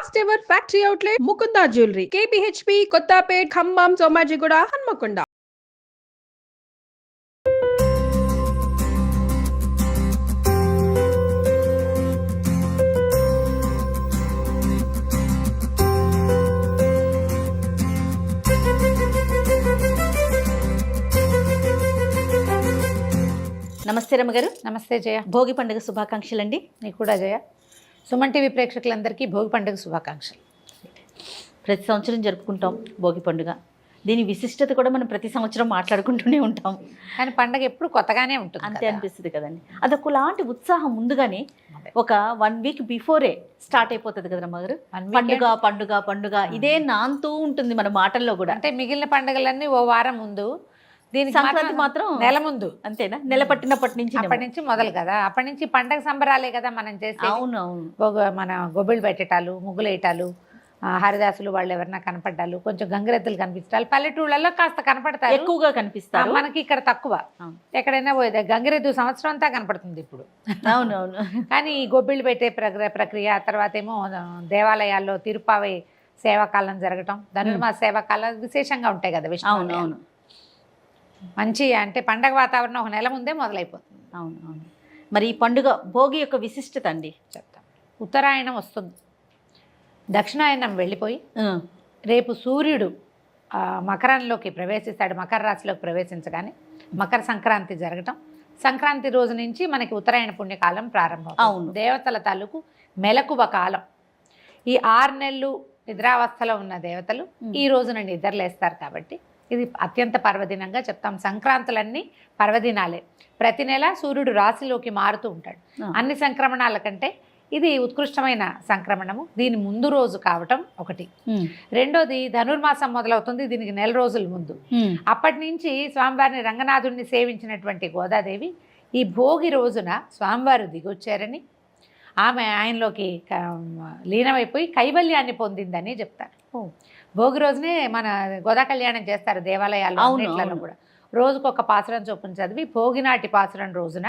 First ever factory outlet Mukunda jewellery KPHB Kothapet Khammam Somajiguda Hanamkonda. నమస్తే రమ్మగారు. నమస్తే జయ. భోగి పండుగ శుభాకాంక్షలు అండి. నీకు కూడా జయ. సుమన్ టీవీ ప్రేక్షకులందరికీ భోగి పండుగ శుభాకాంక్షలు. ప్రతి సంవత్సరం జరుపుకుంటాం భోగి పండుగ. దీని విశిష్టత కూడా మనం ప్రతి సంవత్సరం మాట్లాడుకుంటూనే ఉంటాం. కానీ పండుగ ఎప్పుడు కొత్తగానే ఉంటుంది, అంతే అనిపిస్తుంది కదండి. అదొకలాంటి ఉత్సాహం ముందుగానే ఒక 1 వీక్ బిఫోరే స్టార్ట్ అయిపోతుంది కదా రమ్మగారు. పండుగ పండుగ పండుగ ఇదే నాంతూ ఉంటుంది మన మాటల్లో కూడా. అంటే మిగిలిన పండుగలన్నీ ఓ వారం ముందు, దీనికి సంక్రాంతి మాత్రం నెల ముందు. అంతేనా? నెల పట్టినప్పటి నుంచి మొదలు కదా. అప్పటి నుంచి పండగ సంబరాలే కదా మనం చేసి. అవును. మన గొబ్బిళ్ళు పెట్టేటాలు, ముగ్గులు వేయటాలు, హరిదాసులు వాళ్ళు ఎవరన్నా కనపడ్డాలు, కొంచెం గంగిరెద్దులు కనిపించాలి. పల్లెటూళ్ళలో కాస్త కనపడతారు, ఎక్కువగా కనిపిస్తారు. మనకి ఇక్కడ తక్కువ. ఎక్కడైనా పోయేది గంగిరెద్దు సంవత్సరం అంతా కనపడుతుంది ఇప్పుడు. అవునవును. కానీ ఈ గొబ్బిళ్ళు పెట్టే ప్రక్రియ, తర్వాత ఏమో దేవాలయాల్లో తిరుపావై సేవాకాలం జరగటం, ధనుర్మాస సేవాకాలం విశేషంగా ఉంటాయి కదా విష్ణు. అవునవును. మంచి అంటే పండగ వాతావరణం ఒక నెల ముందే మొదలైపోతుంది. అవునవును. మరి ఈ పండుగ భోగి యొక్క విశిష్టత అండి చెప్తాం. ఉత్తరాయణం వస్తుంది, దక్షిణాయనం వెళ్ళిపోయి రేపు సూర్యుడు మకరంలోకి ప్రవేశిస్తాడు. మకర రాశిలోకి ప్రవేశించగానే మకర సంక్రాంతి జరగటం. సంక్రాంతి రోజు నుంచి మనకి ఉత్తరాయణ పుణ్యకాలం ప్రారంభం. అవును. దేవతల తాలూకు మెలకువ కాలం. ఈ 6 నెలలు నిద్రావస్థలో ఉన్న దేవతలు ఈ రోజున నిద్రలేస్తారు కాబట్టి ఇది అత్యంత పర్వదినంగా చెప్తాం. సంక్రాంతులన్నీ పర్వదినాలే. ప్రతి నెల సూర్యుడు రాశిలోకి మారుతూ ఉంటాడు. అన్ని సంక్రమణాల కంటే ఇది ఉత్కృష్టమైన సంక్రమణము. దీని ముందు రోజు కావటం ఒకటి. రెండోది ధనుర్మాసం మొదలవుతుంది, దీనికి నెల రోజుల ముందు. అప్పటి నుంచి స్వామివారిని రంగనాథుడిని సేవించినటువంటి గోదాదేవి ఈ భోగి రోజున స్వామివారు దిగొచ్చారని, ఆమె ఆయనలోకి లీనమైపోయి కైవల్యాన్ని పొందిందని చెప్తారు. భోగి రోజునే మన గోదా కళ్యాణం చేస్తారు దేవాలయాల్లో అన్నిట్లలో కూడా. రోజుకొక పాసురం చొప్పున చదివి భోగినాటి పాసురం రోజున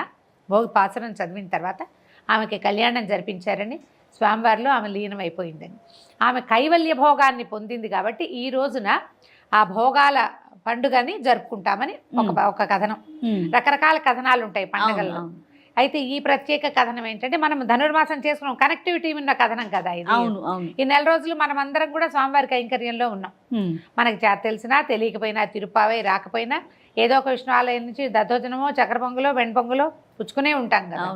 భోగి పాసురం చదివిన తర్వాత ఆమెకి కళ్యాణం జరిపించారని, స్వామివారిలో ఆమె లీనమైపోయిందని, ఆమె కైవల్య భోగాన్ని పొందింది కాబట్టి ఈ రోజున ఆ భోగాల పండుగని జరుపుకుంటామని ఒక కథనం. రకరకాల కథనాలు ఉంటాయి పండుగల్లో. అయితే ఈ ప్రత్యేక కథనం ఏంటంటే, మనం ధనుర్మాసం చేసుకున్నాం, కనెక్టివిటీ ఉన్న కథనం కదా ఇది. ఈ నెల రోజులు మనం అందరం కూడా స్వామివారి కైంకర్యంలో ఉన్నాం. మనకి తెలిసినా తెలియకపోయినా, తిరుపావై రాకపోయినా ఏదో ఒక విష్ణు ఆలయం నుంచి దద్దోజనమో, చక్కెర పొంగులో, వెంపొంగులో పుచ్చుకునే ఉంటాం కదా.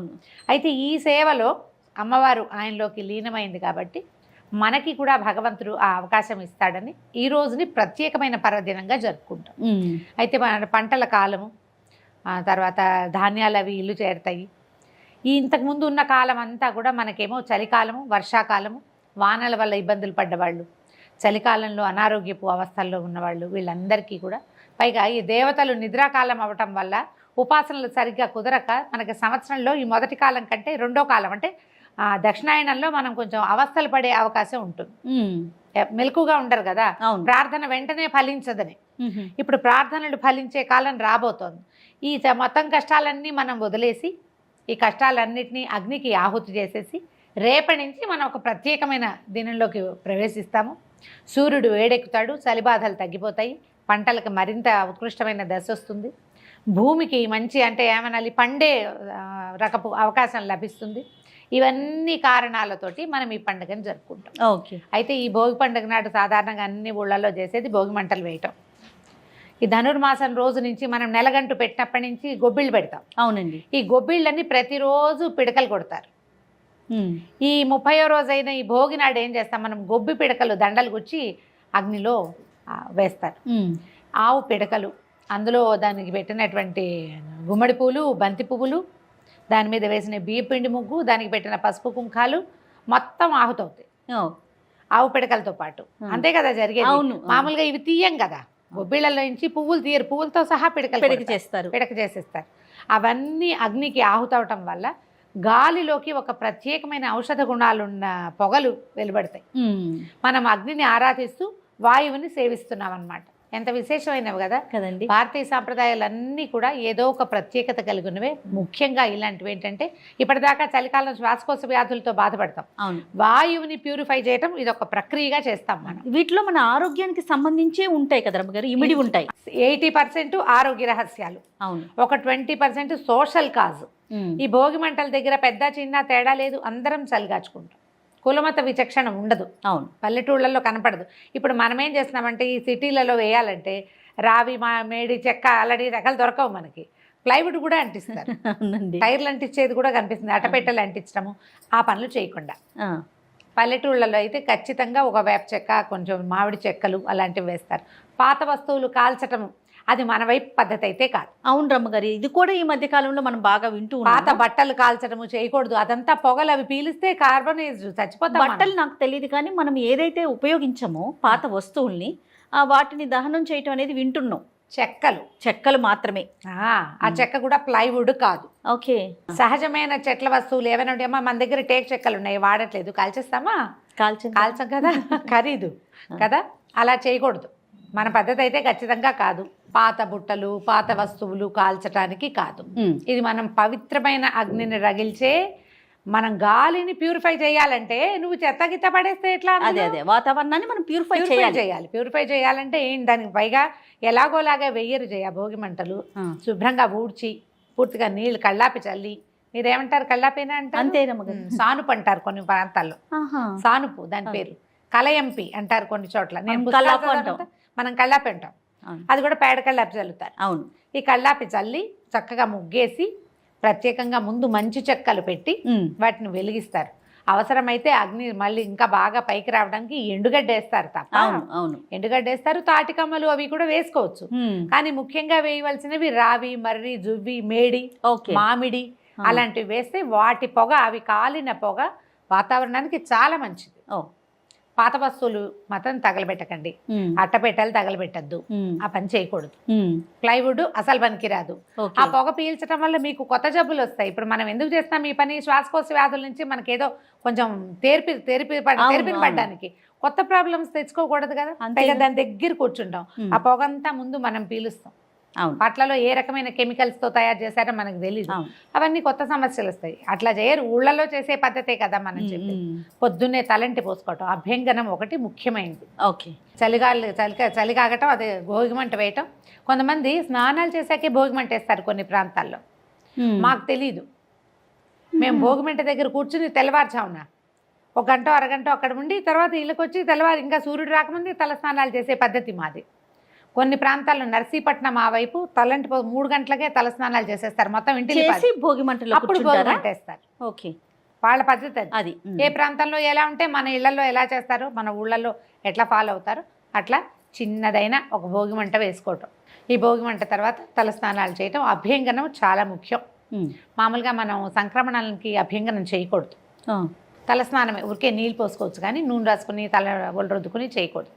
అయితే ఈ సేవలో అమ్మవారు ఆయనలోకి లీనమైంది కాబట్టి మనకి కూడా భగవంతుడు ఆ అవకాశం ఇస్తాడని ఈ రోజుని ప్రత్యేకమైన పర్వదినంగా జరుపుకుంటాం. అయితే మన పంటల కాలము, తర్వాత ధాన్యాలు అవి ఇల్లు చేరుతాయి. ఈ ఇంతకుముందు ఉన్న కాలం అంతా కూడా మనకేమో చలికాలము, వర్షాకాలము, వానల వల్ల ఇబ్బందులు పడ్డవాళ్ళు, చలికాలంలో అనారోగ్యపు అవస్థల్లో ఉన్నవాళ్ళు, వీళ్ళందరికీ కూడా పైగా ఈ దేవతలు నిద్రాకాలం అవ్వటం వల్ల ఉపాసనలు సరిగ్గా కుదరక మనకి సంవత్సరంలో ఈ మొదటి కాలం కంటే రెండో కాలం అంటే దక్షిణాయనంలో మనం కొంచెం అవస్థలు పడే అవకాశం ఉంటుంది. మెలకుగా ఉండరు కదా, ప్రార్థన వెంటనే ఫలించదని. ఇప్పుడు ప్రార్థనలు ఫలించే కాలం రాబోతోంది. ఈ మొత్తం కష్టాలన్నీ మనం వదిలేసి ఈ కష్టాలన్నింటినీ అగ్నికి ఆహుతి చేసేసి రేపటి నుంచి మనం ఒక ప్రత్యేకమైన దినంలోకి ప్రవేశిస్తాము. సూర్యుడు వేడెక్కుతాడు, చలిబాధలు తగ్గిపోతాయి, పంటలకు మరింత ఉత్కృష్టమైన దశ వస్తుంది, భూమికి మంచి అంటే ఏమనాలి పండే రకపు అవకాశం లభిస్తుంది. ఇవన్నీ కారణాలతోటి మనం ఈ పండుగను జరుపుకుంటాం. అయితే ఈ భోగి పండుగ నాడు సాధారణంగా అన్ని ఊళ్ళల్లో చేసేది భోగి మంటలు వేయటం. ఈ ధనుర్మాసం రోజు నుంచి మనం నెలగంటు పెట్టినప్పటి నుంచి గొబ్బిళ్ళు పెడతాం. అవునండి. ఈ గొబ్బిళ్ళన్నీ ప్రతిరోజు పిడకలు కొడతారు. ఈ 30వ రోజైన ఈ భోగి నాడు ఏం చేస్తాం, మనం గొబ్బి పిడకలు దండలు గుచ్చి అగ్నిలో వేస్తారు. ఆవు పిడకలు, అందులో దానికి పెట్టినటువంటి గుమ్మడి పూలు, బంతి పువ్వులు, దాని మీద వేసిన బియ్యపిండి ముగ్గు, దానికి పెట్టిన పసుపు కుంకాలు మొత్తం ఆహుతవుతాయి ఆవు పిడకలతో పాటు. అంతే కదా జరిగేది. మామూలుగా ఇవి తీయం కదా, గొబ్బిళ్ళలో నుంచి పువ్వులు తీయరు, పువ్వులతో సహా పిడక చేసేస్తారు. అవన్నీ అగ్నికి ఆహుతవటం వల్ల గాలిలోకి ఒక ప్రత్యేకమైన ఔషధ గుణాలున్న పొగలు వెలువడతాయి. మనం అగ్నిని ఆరాధిస్తూ వాయువుని సేవిస్తున్నాం అన్నమాట. ఎంత విశేషమైనవి కదా కదండి. భారతీయ సాంప్రదాయాలన్నీ కూడా ఏదో ఒక ప్రత్యేకత కలిగినవే. ముఖ్యంగా ఇలాంటివి ఏంటంటే ఇప్పటిదాకా చలికాలం శ్వాసకోశ వ్యాధులతో బాధపడతాం. అవును. వాయువుని ప్యూరిఫై చేయటం ఇది ఒక ప్రక్రియగా చేస్తాం మనం. వీటిలో మన ఆరోగ్యానికి సంబంధించే ఉంటాయి కదా రమ్మగారు, ఇమిడి ఉంటాయి. 80% ఆరోగ్య రహస్యాలు, అవును. ఒక 20% సోషల్ కాజ్. ఈ భోగి మంటల దగ్గర పెద్ద చిన్న తేడా లేదు, అందరం చలిగాచుకుంటాం. కులమత విచక్షణ ఉండదు. అవును. పల్లెటూళ్ళల్లో కనపడదు. ఇప్పుడు మనం ఏం చేస్తున్నామంటే ఈ సిటీలలో వేయాలంటే రావి మేడి చెక్క అలాంటి రకాలు దొరకవు మనకి. ప్లైవుడ్ కూడా అంటిస్తారు, అవునండి. టైర్లు అంటించేది కూడా కనిపిస్తుంది, అటపెట్టెలు అంటించడము. ఆ పనులు చేయకుండా పల్లెటూళ్ళలో అయితే ఖచ్చితంగా ఒక వేప చెక్క, కొంచెం మామిడి చెక్కలు అలాంటివి వేస్తారు. పాత వస్తువులు కాల్చటము అది మన వైపు పద్ధతి అయితే కాదు. అవును రమ్మగారు, ఇది కూడా ఈ మధ్య కాలంలో మనం బాగా వింటూ ఉన్నాం. పాత బట్టలు కాల్చడము చేయకూడదు, అదంతా పొగలు, అవి పీలిస్తే కార్బన్ చచ్చిపోతాం. బట్టలు నాకు తెలియదు కానీ మనం ఏదైతే ఉపయోగించామో పాత వస్తువుల్ని వాటిని దహనం చేయటం అనేది వింటున్నాం. చెక్కలు మాత్రమే. ఆ చెక్క కూడా ప్లైవుడ్ కాదు. ఓకే. సహజమైన చెట్ల వస్తువులు ఏమైనా ఉంటాయమ్మా, మన దగ్గర టేక్ చెక్కలు ఉన్నాయి, వాడట్లేదు, కాల్చేస్తామా? కాల్చం కదా, ఖరీదు కదా, అలా చేయకూడదు. మన పద్ధతి అయితే ఖచ్చితంగా కాదు. పాత బుట్టలు, పాత వస్తువులు కాల్చడానికి కాదు. ఇది మనం పవిత్రమైన అగ్నిని రగిల్చే, మనం గాలిని ప్యూరిఫై చేయాలంటే నువ్వు చెత్త గిత్త పడేస్తే ఎట్లా? అదే వాతావరణాన్ని మనం ప్యూరిఫై చేయాలి. ప్యూరిఫై చేయాలంటే ఏంటి, దానికి పైగా ఎలాగోలాగా వెయ్యరు చేయ భోగి మంటలు. శుభ్రంగా ఊడ్చి పూర్తిగా నీళ్లు కళ్ళాపి చల్లి, మీరేమంటారు కళ్ళాపేనా అంటే? అంతేనమ్మా. సానుపు అంటారు కొన్ని ప్రాంతాల్లో, సానుపు దాని పేరు. కలయంపి అంటారు కొన్ని చోట్ల. మనం కళ్ళాపి అంటాం, అది కూడా పేడ కళ్ళాపి చల్లుతారు. అవును. ఈ కళ్ళాపి చల్లి చక్కగా ముగ్గేసి ప్రత్యేకంగా ముందు మంచి చెక్కలు పెట్టి వాటిని వెలిగిస్తారు. అవసరమైతే అగ్ని మళ్ళీ ఇంకా బాగా పైకి రావడానికి ఎండుగడ్డ వేస్తారు తప్ప. ఎండుగడ్డ వేస్తారు, తాటికమ్మలు అవి కూడా వేసుకోవచ్చు. కానీ ముఖ్యంగా వేయవలసినవి రావి, మర్రి, జువ్వి, మేడి, మామిడి అలాంటివి వేస్తే వాటి పొగ, అవి కాలిన పొగ వాతావరణానికి చాలా మంచిది. పాత వస్తువులు మాత్రం తగలబెట్టకండి, అట్టపెట్టలు తగలబెట్టద్దు, ఆ పని చేయకూడదు. ప్లైవుడ్ అసలు పనికిరాదు. ఆ పొగ పీల్చడం వల్ల మీకు కొత్త జబ్బులు వస్తాయి. ఇప్పుడు మనం ఎందుకు చేస్తాం ఈ పని? శ్వాసకోశ వ్యాధుల నుంచి మనకేదో కొంచెం తెరిపి పడడానికి. కొత్త ప్రాబ్లమ్స్ తెచ్చుకోకూడదు కదా, పైగా దాని దగ్గర కూర్చుంటాం. ఆ పొగ అంతా ముందు మనం పీలుస్తాం. పట్లలో ఏ రకమైన కెమికల్స్తో తయారు చేశారో మనకు తెలియదు. అవన్నీ కొత్త సమస్యలు వస్తాయి. అట్లా చేయరు, ఊళ్ళలో చేసే పద్ధతే కదా మనం చెప్పి. పొద్దున్నే తలంటి పోసుకోవటం, అభ్యంగనం ఒకటి ముఖ్యమైనది. ఓకే. చలి కాగటం, అదే భోగిమంట వేయటం. కొంతమంది స్నానాలు చేశాకే భోగిమంట వేస్తారు కొన్ని ప్రాంతాల్లో, మాకు తెలీదు. మేము భోగిమంట దగ్గర కూర్చుని తెల్లవారుజామున 1 గంట అరగంట అక్కడ ఉండి తర్వాత ఇళ్ళకి వచ్చి తెల్లవారు ఇంకా సూర్యుడు రాకముందే తల స్నానాలు చేసే పద్ధతి మాది. కొన్ని ప్రాంతాల్లో నర్సీపట్నం ఆ వైపు 3 గంటలకే తల స్నానాలు చేసేస్తారు మొత్తం ఇంటికి. అప్పుడు భోగిమంట వేస్తారు. ఓకే, వాళ్ళ పద్ధతి అది. ఏ ప్రాంతంలో ఎలా ఉంటే మన ఇళ్లలో ఎలా చేస్తారో, మన ఊళ్ళల్లో ఎట్లా ఫాలో అవుతారో అట్లా చిన్నదైనా ఒక భోగిమంట వేసుకోవటం. ఈ భోగిమంట తర్వాత తల స్నానాలు చేయటం, అభ్యంగనం చాలా ముఖ్యం. మామూలుగా మనం సంక్రమణాలకి అభ్యంగనం చేయకూడదు. తల స్నానమే, ఊరికే నీళ్ళు పోసుకోవచ్చు కానీ నూనె రాసుకుని తల రుద్దుకుని చేయకూడదు.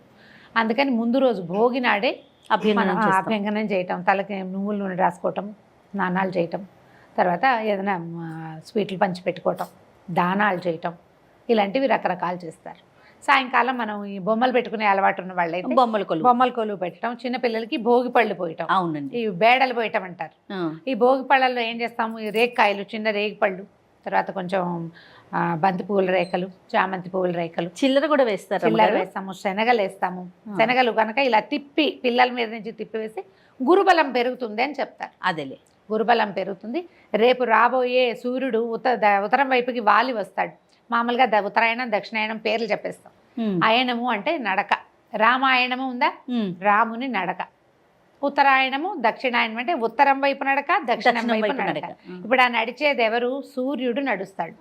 అందుకని ముందు రోజు భోగి నాడే అభ్యంగనం చేయటం, తలకి నువ్వుల నూనె రాసుకోవటం, స్నానాలు చేయటం, తర్వాత ఏదైనా స్వీట్లు పంచి పెట్టుకోవటం, దానాలు చేయటం, ఇలాంటివి రకరకాలు చేస్తారు. సాయంకాలం మనం ఈ బొమ్మలు పెట్టుకునే అలవాటు ఉన్న వాళ్ళైతే బొమ్మల కొలువు పెట్టడం, చిన్నపిల్లలకి భోగి పళ్ళు పోయటం. అవునండి, ఈ బేడలు పోయటం అంటారు. ఈ భోగి పళ్ళల్లో ఏం చేస్తాము, ఈ రేగికాయలు, చిన్న రేగి పళ్ళు, తర్వాత కొంచెం బంతి పువ్వుల రేఖలు, చామంతి పువ్వుల రేఖలు, చిల్లర కూడా వేస్తారు. చిల్లర వేస్తాము, శనగలు వేస్తాము. శనగలు కనుక ఇలా తిప్పి పిల్లల మీద నుంచి తిప్పి వేసి గురుబలం పెరుగుతుంది అని చెప్తారు. అదేలే, గురుబలం పెరుగుతుంది. రేపు రాబోయే సూర్యుడు ఉత్తరం వైపుకి వాలి వస్తాడు. మామూలుగా ఉత్తరాయణం, దక్షిణాయనం పేర్లు చెప్పేస్తాం. అయనము అంటే నడక, రామాయణము ఉందా, రాముని నడక. ఉత్తరాయణము, దక్షిణాయనం అంటే ఉత్తరం వైపు నడక, దక్షిణం వైపు నడక. ఇప్పుడు ఆ నడిచేది ఎవరు? సూర్యుడు నడుస్తాడు.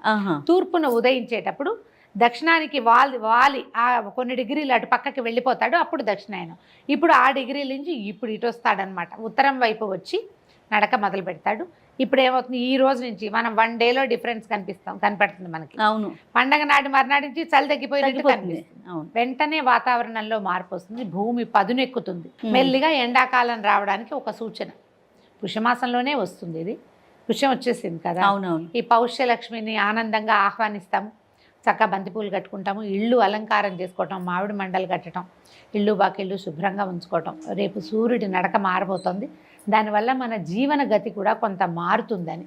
తూర్పున ఉదయించేటప్పుడు దక్షిణానికి వాలి కొన్ని డిగ్రీలు అటు పక్కకి వెళ్ళిపోతాడు, అప్పుడు దక్షిణాయనం. ఇప్పుడు ఆ డిగ్రీల నుంచి ఇప్పుడు ఇటు వస్తాడనమాట. ఉత్తరం వైపు వచ్చి నడక మొదలు పెడతాడు. ఇప్పుడు ఏమవుతుంది, ఈ రోజు నుంచి మనం 1 డేలో డిఫరెన్స్ కనపడుతుంది మనకి. అవును, పండగ నాటి మర్నాటి నుంచి చలి తగ్గిపోయినట్టు కనిపిస్తుంది. వెంటనే వాతావరణంలో మార్పు వస్తుంది, భూమి పదునెక్కుతుంది. మెల్లిగా ఎండాకాలం రావడానికి ఒక సూచన. పుష్యమాసంలోనే వస్తుంది ఇది, పుష్యం వచ్చేసింది కదా. అవునవును. ఈ పౌష్యలక్ష్మిని ఆనందంగా ఆహ్వానిస్తాము. చక్కగా బంతిపూలు కట్టుకుంటాము, ఇల్లు అలంకారం చేసుకోవటం, మామిడి మండలు కట్టడం, ఇల్లు బాకిళ్ళు శుభ్రంగా ఉంచుకోవటం. రేపు సూర్యుడి నడక మారబోతుంది, దానివల్ల మన జీవన గతి కూడా కొంత మారుతుందని.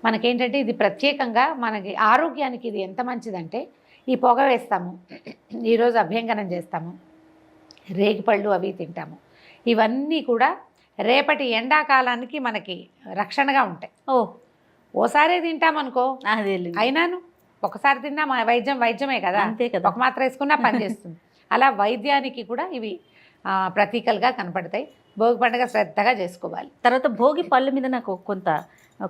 మనకేంటంటే ఇది ప్రత్యేకంగా మనకి ఆరోగ్యానికి ఇది ఎంత మంచిదంటే, ఈ పొగ వేస్తాము, ఈరోజు అభ్యంగనం చేస్తాము, రేగిపళ్ళు అవి తింటాము, ఇవన్నీ కూడా రేపటి ఎండాకాలానికి మనకి రక్షణగా ఉంటాయి. ఓసారే తింటామనుకో అయినాను, ఒకసారి తిన్నా మా వైద్యమే కదా, అంతే కదా, ఒక మాత్ర వేసుకున్నా పనిచేస్తుంది. అలా వైద్యానికి కూడా ఇవి ప్రతీకలుగా కనపడతాయి. భోగి పండుగ శ్రద్ధగా చేసుకోవాలి. తర్వాత భోగి పళ్ళు మీద నాకు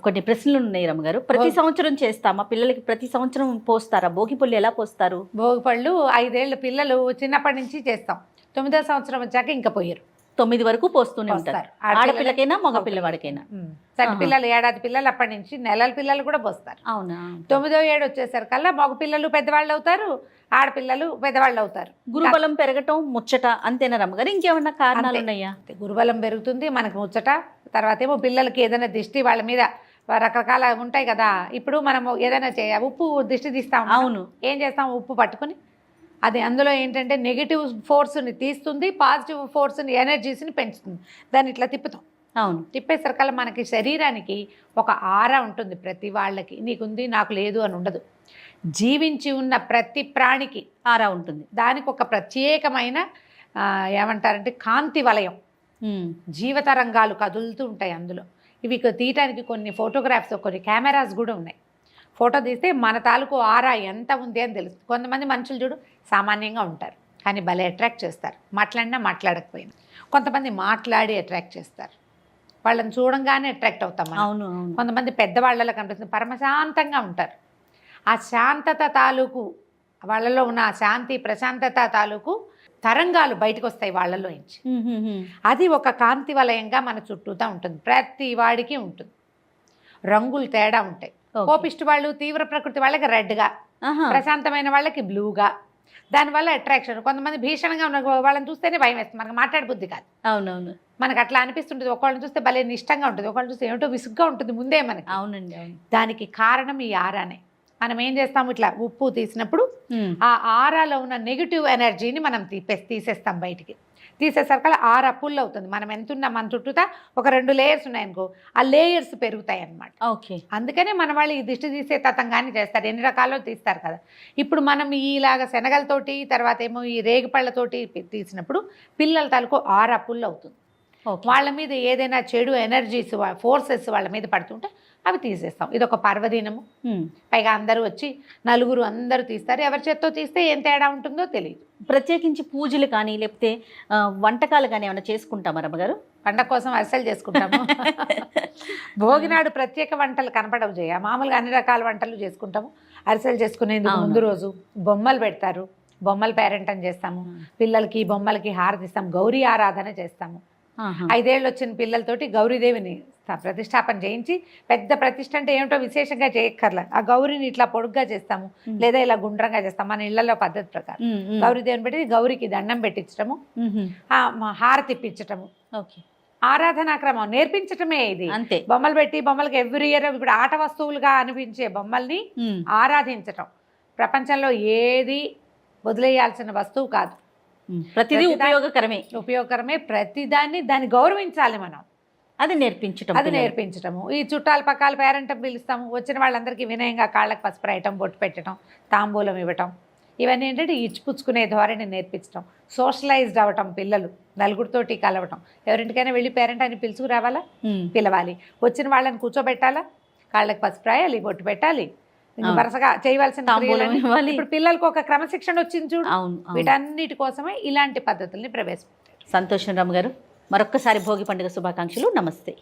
కొన్ని ప్రశ్నలు ఉన్నాయి రమ్మగారు. ప్రతి సంవత్సరం చేస్తామా? పిల్లలకి ప్రతి సంవత్సరం పోస్తారా? భోగి పళ్ళు ఎలా పోస్తారు? భోగి పళ్ళు 5 ఏళ్ళు పిల్లలు చిన్నప్పటి నుంచి చేస్తాం, 9వ సంవత్సరం వచ్చాక ఇంకా పోయారు. 9 వరకు పోస్తూనే ఉంటారు, ఆడపిల్లకైనా మగ పిల్లవాడికైనా. చట్టి పిల్లలు, ఏడాది పిల్లలు అప్పటి నుంచి నెలల పిల్లలు కూడా పోస్తారు. అవునా? 9వ ఏడు వచ్చేసరికల్లా మగ పిల్లలు పెద్దవాళ్ళు అవుతారు, ఆడపిల్లలు పెద్దవాళ్ళు అవుతారు. గురుబలం పెరగటం ముచ్చట అంతేనా రమ్మగారు? ఇంకేమన్నా కారణాలు ఉన్నాయా? గురుబలం పెరుగుతుంది, మనకు ముచ్చట. తర్వాత ఏమో పిల్లలకి ఏదైనా దిష్టి, వాళ్ళ మీద రకరకాల ఉంటాయి కదా. ఇప్పుడు మనము ఏదైనా ఉప్పు దిష్టి తీస్తాం. అవును. ఏం చేస్తాం? ఉప్పు పట్టుకుని అది అందులో ఏంటంటే నెగిటివ్ ఫోర్స్ని తీస్తుంది, పాజిటివ్ ఫోర్స్ని, ఎనర్జీస్ని పెంచుతుంది. దాన్ని ఇట్లా తిప్పుతాం. అవును. తిప్పేసరికల్లా మనకి శరీరానికి ఒక ఆరా ఉంటుంది. ప్రతి వాళ్ళకి నీకుంది నాకు లేదు అని ఉండదు. జీవించి ఉన్న ప్రతి ప్రాణికి ఆరా ఉంటుంది. దానికి ఒక ప్రత్యేకమైన ఏమంటారంటే కాంతి వలయం, జీవతరంగాలు కదులుతూ ఉంటాయి అందులో. ఇవి తీయటానికి కొన్ని ఫోటోగ్రాఫ్స్, కొన్ని కెమెరాస్ కూడా ఉన్నాయి. ఫోటో తీస్తే మన తాలూకు ఆరా ఎంత ఉంది అని తెలుస్తుంది. కొంతమంది మనుషులు చూడు సామాన్యంగా ఉంటారు, కానీ భలే అట్రాక్ట్ చేస్తారు, మాట్లాడినా మాట్లాడకపోయినా. కొంతమంది మాట్లాడి అట్రాక్ట్ చేస్తారు, వాళ్ళని చూడంగానే అట్రాక్ట్ అవుతాం. అవును. కొంతమంది పెద్దవాళ్ళలో కనిపిస్తుంది, పరమశాంతంగా ఉంటారు. ఆ శాంతత తాలూకు, వాళ్ళలో ఉన్న ఆ శాంతి ప్రశాంతత తాలూకు తరంగాలు బయటకు వస్తాయి వాళ్ళలో నుంచి. అది ఒక కాంతి వలయంగా మన చుట్టూతా ఉంటుంది. ప్రతి వాడికి ఉంటుంది. రంగులు తేడా ఉంటాయి. కోపిష్టి వాళ్ళు, తీవ్ర ప్రకృతి వాళ్ళకి రెడ్గా, ప్రశాంతమైన వాళ్ళకి బ్లూగా. దానివల్ల అట్రాక్షన్. కొంతమంది భీషణంగా ఉన్న వాళ్ళని చూస్తేనే భయం వేస్తుంది, మనకు మాట్లాడే బుద్ధి కాదు. అవునవును. మనకు అట్లా అనిపిస్తుంటుంది. ఒకళ్ళని చూస్తే భలే ఇష్టంగా ఉంటుంది, ఒకళ్ళని చూస్తే ఏమిటో విసుగ్గా ఉంటుంది ముందే మనకి. అవునండి. దానికి కారణం ఈ ఆరానే. మనం ఏం చేస్తాము, ఇట్లా ఉప్పు తీసినప్పుడు ఆ ఆరాలో ఉన్న నెగిటివ్ ఎనర్జీని మనం తీసేస్తాం బయటికి. తీసేసరికి ఆరా పుల్ అవుతుంది. మనం ఎంతున్నా మన చుట్టూతా ఒక 2 లేయర్స్ ఉన్నాయనుకో, ఆ లేయర్స్ పెరుగుతాయి అన్నమాట. ఓకే. అందుకనే మన వాళ్ళు ఈ దిష్టి తీసే తతంగాన్ని చేస్తారు, ఎన్ని రకాల్లో తీస్తారు కదా. ఇప్పుడు మనం ఇలాగ శనగలతోటి, తర్వాత ఏమో ఈ రేగిపళ్ళతోటి తీసినప్పుడు పిల్లల తాలూకు ఆరా పుల్ అవుతుంది. వాళ్ళ మీద ఏదైనా చెడు ఎనర్జీస్, ఫోర్సెస్ వాళ్ళ మీద పడుతుంటే అవి తీసేస్తాం. ఇది ఒక పర్వదినము. పైగా అందరూ వచ్చి నలుగురు అందరూ తీస్తారు. ఎవరి చేత్తో తీస్తే ఏం తేడా ఉంటుందో తెలియదు. ప్రత్యేకించి పూజలు కానీ లేకపోతే వంటకాలు కానీ ఏమైనా చేసుకుంటామా రమ్మగారు? పండగ కోసం అరిసెలు చేసుకుంటాము. భోగినాడు ప్రత్యేక వంటలు కనపడవు చేయ, మామూలుగా అన్ని రకాల వంటలు చేసుకుంటాము. అరిసెలు చేసుకునేందుకు ముందు రోజు బొమ్మలు పెడతారు, బొమ్మల పేరెంటం చేస్తాము. పిల్లలకి బొమ్మలకి హారతిస్తాము, గౌరీ ఆరాధన చేస్తాము. 5 ఏళ్ళు వచ్చిన పిల్లలతోటి గౌరీదేవిని ప్రతిష్టాపన చేయించి, పెద్ద ప్రతిష్ఠ అంటే ఏమిటో విశేషంగా చేయక్కర్లా, ఆ గౌరీని ఇట్లా పొడుగ్గా చేస్తాము, లేదా ఇలా గుండ్రంగా చేస్తాము. మన ఇళ్లలో పద్ధతి ప్రకారం గౌరీదేవిని పెట్టి గౌరికి దండం పెట్టించటము, హారతి ఇప్పించటము. ఓకే. ఆరాధనా క్రమం నేర్పించటమే ఇది. అంతే. బొమ్మలు పెట్టి బొమ్మలకి ఎవ్రీ ఇయర్ ఇప్పుడు ఆట వస్తువులుగా అనిపించే బొమ్మల్ని ఆరాధించటం. ప్రపంచంలో ఏది వదిలేయాల్సిన వస్తువు కాదు, ప్రతిదీ ఉపయోగకరమే. ప్రతిదాన్ని దాన్ని గౌరవించాలి మనం. అది నేర్పించటము. ఈ చుట్టాల పక్కల పేరెంటం పిలుస్తాము, వచ్చిన వాళ్ళందరికీ వినయంగా కాళ్ళకి పసుపు రాయటం, బొట్టు పెట్టడం, తాంబూలం ఇవ్వటం, ఇవన్నీ ఏంటంటే ఇచ్చిపుచ్చుకునే ధోరణి నేర్పించడం. సోషలైజ్డ్ అవ్వటం, పిల్లలు నలుగురితోటి కలవటం. ఎవరింటికైనా వెళ్ళి పేరెంట్ అని పిలుచుకురావాలా, పిలవాలి. వచ్చిన వాళ్ళని కూర్చోబెట్టాలా, కాళ్ళకి పసుపు రాయాలి, బొట్టు పెట్టాలి, వరుసగా చేయవలసిన. ఇప్పుడు పిల్లలకు ఒక క్రమశిక్షణ వచ్చింది చూడు. వీటన్నిటి కోసమే ఇలాంటి పద్ధతుల్ని ప్రవేశపెట్టారు. సంతోషం రమ్మ గారు. మరొక్కసారి భోగి పండుగ శుభాకాంక్షలు. నమస్తే.